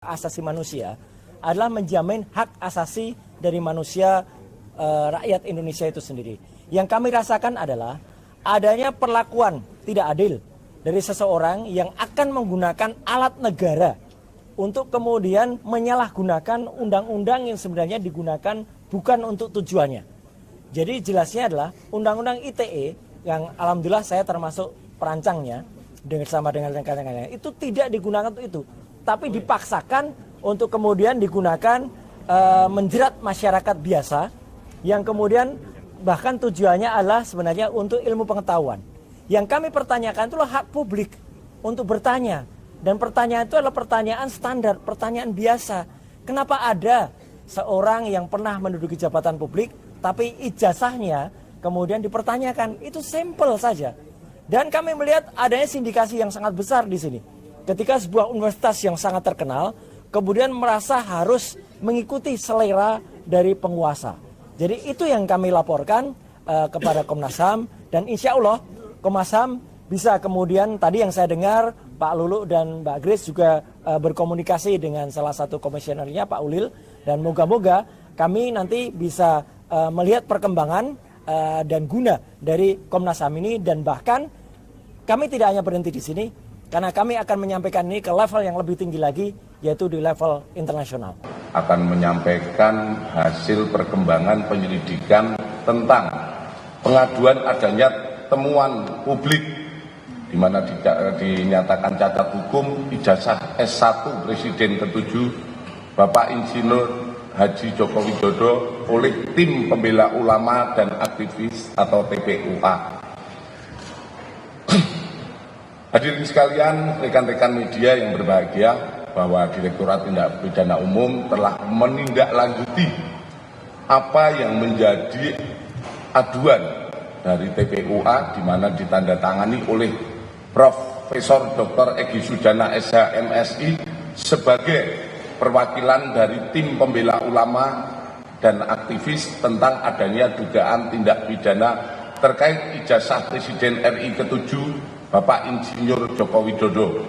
asasi manusia adalah menjamin hak asasi dari manusia rakyat Indonesia itu sendiri. Yang kami rasakan adalah adanya perlakuan tidak adil dari seseorang yang akan menggunakan alat negara untuk kemudian menyalahgunakan undang-undang yang sebenarnya digunakan bukan untuk tujuannya. Jadi jelasnya adalah undang-undang ITE yang alhamdulillah saya termasuk perancangnya bersama dengan rekan-rekannya itu tidak digunakan untuk itu, tapi dipaksakan untuk kemudian digunakan menjerat masyarakat biasa yang kemudian bahkan tujuannya adalah sebenarnya untuk ilmu pengetahuan. Yang kami pertanyakan itulah hak publik untuk bertanya, dan pertanyaan itu adalah pertanyaan standar, pertanyaan biasa. Kenapa ada seorang yang pernah menduduki jabatan publik tapi ijazahnya kemudian dipertanyakan? Itu simple saja. Dan kami melihat adanya sindikasi yang sangat besar di sini. Ketika sebuah universitas yang sangat terkenal kemudian merasa harus mengikuti selera dari penguasa. Jadi itu yang kami laporkan kepada Komnas HAM, dan insya Allah Komnas HAM bisa kemudian, tadi yang saya dengar Pak Lulu dan Mbak Grace juga berkomunikasi dengan salah satu komisionernya Pak Ulil, dan moga-moga kami nanti bisa melihat perkembangan dan guna dari Komnas HAM ini, dan bahkan kami tidak hanya berhenti di sini, karena kami akan menyampaikan ini ke level yang lebih tinggi lagi, yaitu di level internasional. Akan menyampaikan hasil perkembangan penyelidikan tentang pengaduan adanya temuan publik di mana dinyatakan cacat hukum ijazah S1 Presiden ke-7 Bapak Insinyur Haji Joko Widodo oleh Tim Pembela Ulama dan Aktivis atau TPUA. Hadirin sekalian, rekan-rekan media yang berbahagia, bahwa Direktorat Tindak Pidana Umum telah menindaklanjuti apa yang menjadi aduan dari TPUA, di mana ditandatangani oleh Profesor Dr. Egy Sujana SH MSI sebagai perwakilan dari Tim Pembela Ulama dan Aktivis tentang adanya dugaan tindak pidana terkait ijazah Presiden RI ke-7 Bapak Insinyur Joko Widodo,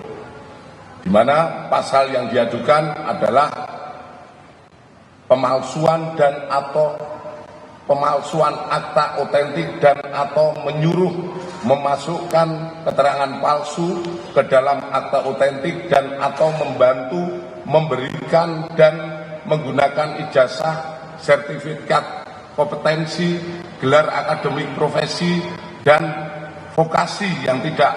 di mana pasal yang diadukan adalah pemalsuan dan atau pemalsuan akta otentik dan atau menyuruh memasukkan keterangan palsu ke dalam akta otentik dan atau membantu memberikan dan menggunakan ijazah, sertifikat kompetensi, gelar akademik profesi dan vokasi yang tidak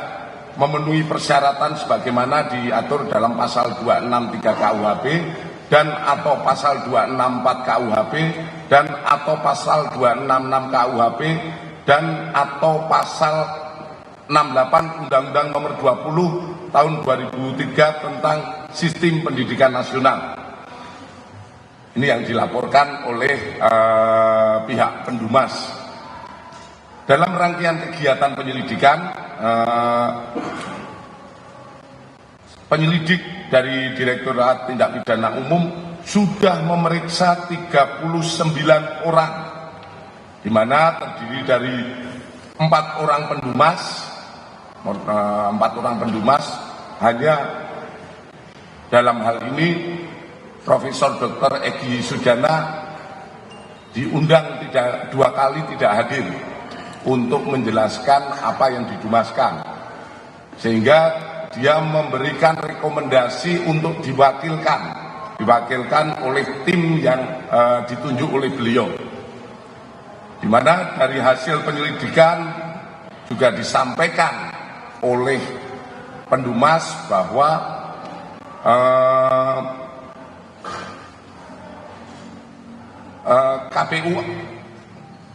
memenuhi persyaratan sebagaimana diatur dalam pasal 263 KUHP dan atau pasal 264 KUHP dan atau pasal 266 KUHP dan atau pasal 68 Undang-Undang Nomor 20 Tahun 2003 tentang Sistem Pendidikan Nasional. Ini yang dilaporkan oleh pihak Pendumas. Dalam rangkaian kegiatan penyelidikan, penyelidik dari Direktorat Tindak Pidana Umum sudah memeriksa 39 orang, di mana terdiri dari 4 orang pendumas, hanya dalam hal ini Profesor Dr. Egy Sujana diundang 2 kali tidak hadir untuk menjelaskan apa yang didumaskan, sehingga dia memberikan rekomendasi untuk diwakilkan oleh tim yang ditunjuk oleh beliau, di mana dari hasil penyelidikan juga disampaikan oleh Pendumas bahwa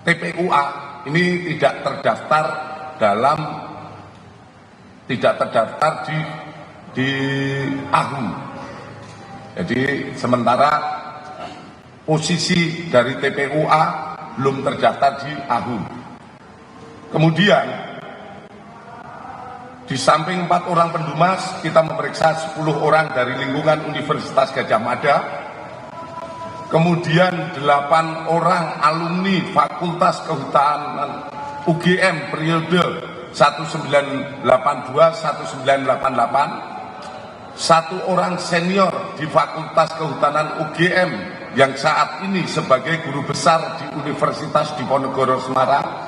TPUA ini tidak terdaftar di AHU. Jadi sementara posisi dari TPUA belum terdaftar di AHU. Kemudian di samping 4 orang pendumas, kita memeriksa 10 orang dari lingkungan Universitas Gadjah Mada. Kemudian 8 orang alumni Fakultas Kehutanan UGM periode 1982-1988, 1 orang senior di Fakultas Kehutanan UGM yang saat ini sebagai guru besar di Universitas Diponegoro Semarang,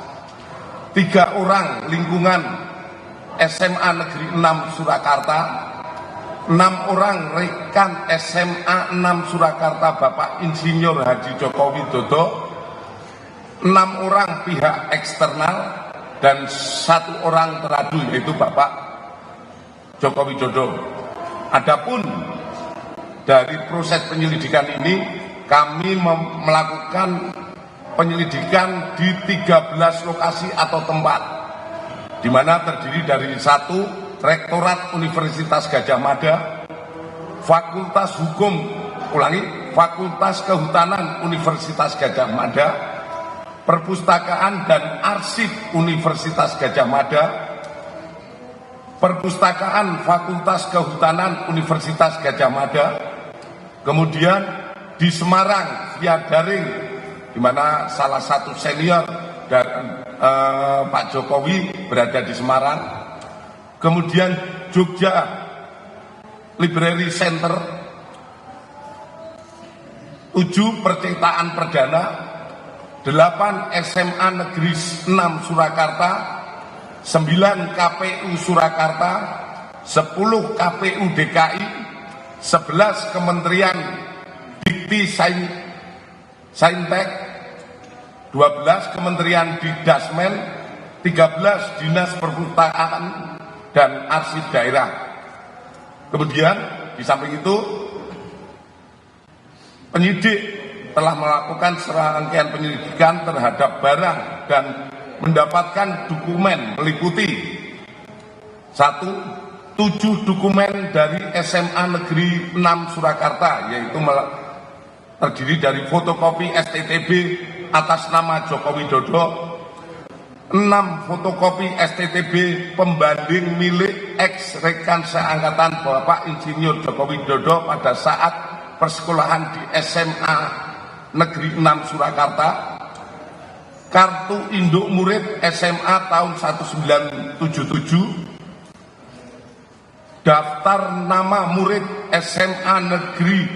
3 orang lingkungan SMA Negeri 6 Surakarta, 6 orang rekan SMA 6 Surakarta Bapak Insinyur Haji Joko Widodo, 6 orang pihak eksternal, dan 1 orang teradu yaitu Bapak Joko Widodo. Adapun dari proses penyelidikan ini, kami melakukan penyelidikan di 13 lokasi atau tempat, di mana terdiri dari 1 Rektorat Universitas Gadjah Mada, Fakultas Kehutanan Universitas Gadjah Mada, Perpustakaan dan Arsip Universitas Gadjah Mada, Perpustakaan Fakultas Kehutanan Universitas Gadjah Mada, kemudian di Semarang via daring, di mana salah satu senior dan Pak Jokowi berada di Semarang, kemudian Jogja Library Center, 7 percetakan perdana, 8 SMA Negeri 6 Surakarta, 9 KPU Surakarta, 10 KPU DKI, 11 Kementerian Dikti Saintek, 12 Kementerian Didasmen, 13 Dinas Perpustakaan dan Arsip Daerah. Kemudian di samping itu, penyidik telah melakukan serangkaian penyelidikan terhadap barang dan mendapatkan dokumen meliputi 1, 7 dokumen dari SMA Negeri 6 Surakarta, yaitu terdiri dari fotokopi STTB atas nama Joko Widodo, 6 fotokopi STTB pembanding milik ex rekan seangkatan Bapak Insinyur Joko Widodo pada saat persekolahan di SMA Negeri 6 Surakarta, kartu induk murid SMA tahun 1977, daftar nama murid SMA Negeri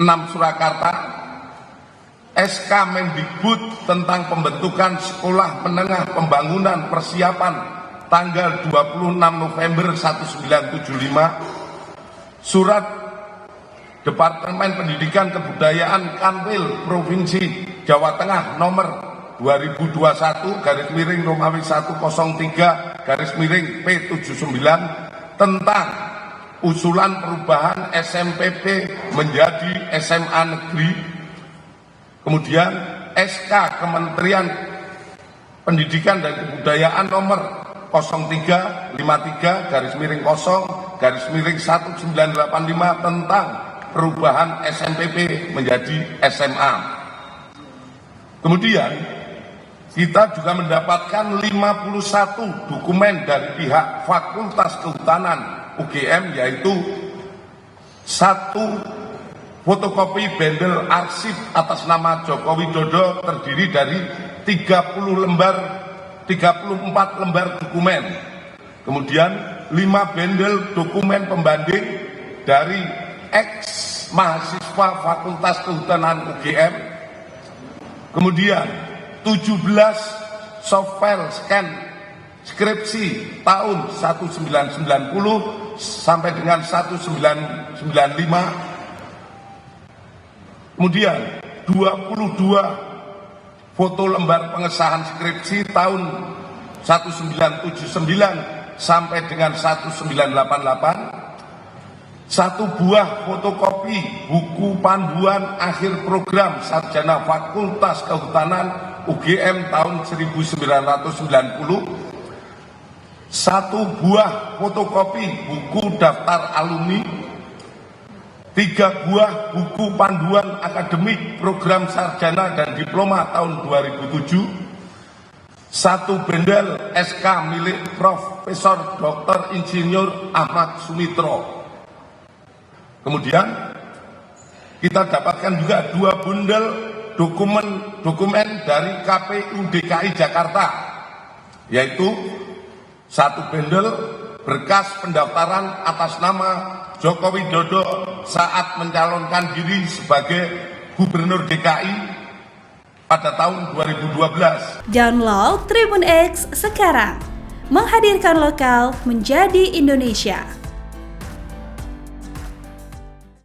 6 Surakarta, SK Mendikbud tentang pembentukan Sekolah Menengah Pembangunan Persiapan tanggal 26 November 1975, surat Departemen Pendidikan Kebudayaan Kanwil Provinsi Jawa Tengah nomor 2021-Romawi 103-P79 tentang usulan perubahan SMPP menjadi SMA Negeri. Kemudian SK Kementerian Pendidikan dan Kebudayaan nomor 0353-0-1985 tentang perubahan SMPP menjadi SMA. Kemudian kita juga mendapatkan 51 dokumen dari pihak Fakultas Kehutanan UGM, yaitu 1 fotokopi bendel arsip atas nama Joko Widodo terdiri dari 34 lembar dokumen. Kemudian 5 bendel dokumen pembanding dari ex mahasiswa Fakultas Kehutanan UGM. Kemudian 17 softfile scan skripsi tahun 1990 sampai dengan 1995. Kemudian 22 foto lembar pengesahan skripsi tahun 1979 sampai dengan 1988. 1 buah fotokopi buku panduan akhir program sarjana Fakultas Kehutanan UGM tahun 1990. 1 buah fotokopi buku daftar alumni. 3 buah buku panduan akademik program sarjana dan diploma tahun 2007. 1 bendel SK milik Profesor Dr. Insinyur Ahmad Sumitro. Kemudian kita dapatkan juga 2 bundel dokumen dari KPU DKI Jakarta, yaitu 1 bendel berkas pendaftaran atas nama Joko Widodo saat mencalonkan diri sebagai Gubernur DKI pada tahun 2012. Download Tribun X sekarang, menghadirkan lokal menjadi Indonesia.